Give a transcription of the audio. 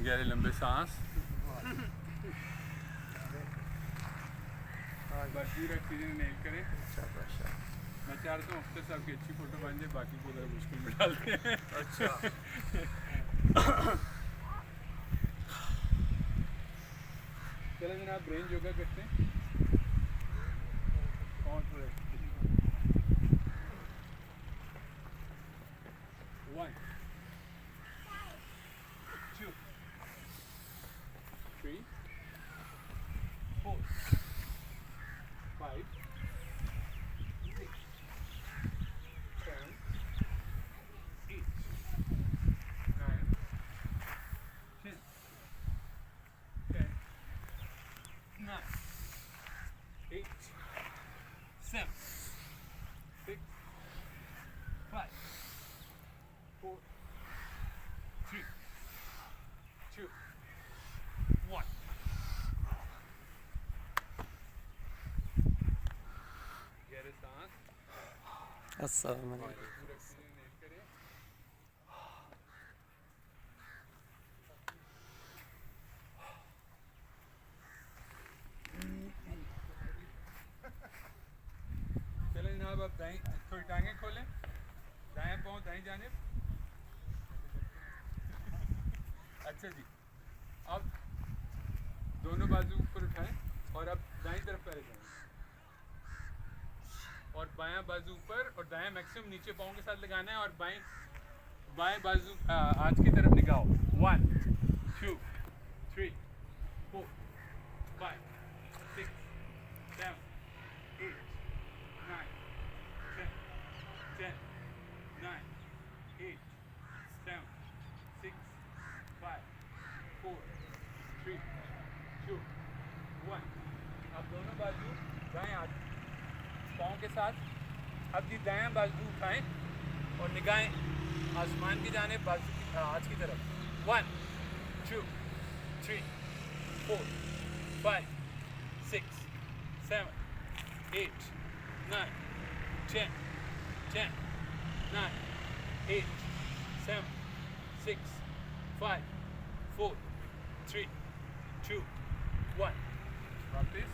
गहरे लंबे सांस। बस पूरा चीज़ें नेल करें। मैं चाहता हूँ अफ्तर साहब की अच्छी फोटो बन जाए, बाकी को ज़रा मुश्किल में डालते हैं। अच्छा। चलो जनाब, ब्रेन योगा करते हैं। और पूरे 1 2 3 4 5 6 7 8 9 10 10 9 8 7 6 5 4 3 2 1 गहरे सांस। अस्सलाम और वालेकुम। पूरा चीज़ें नेल करें। चलो जनाब, अब दाएं थोड़ी टांगें खोलें, दाएं पाँव दाएं जानिब। अच्छा जी, अब दोनों बाजू ऊपर उठाएं और अब दाएं तरफ पैर जाएं और बायां बाजू ऊपर और दायां मैक्सिमम नीचे पाँव के साथ लगाना है और बाएं बाजू आज की तरफ निगाह। 1 2 3 4 5 6 7 8 9 10 10 9 8 7 6 5 4 3 2 1। अब दोनों बाजू दाएं हाथ पाँव के साथ अब जी दायां बाजू उठाएं और निगाहें आसमान की जानिब, बाजू की हाथ की तरफ। 1 2 3 4 5 6 7 8 9 10 10 9 8 7 6 5 4 3 2 1। वापस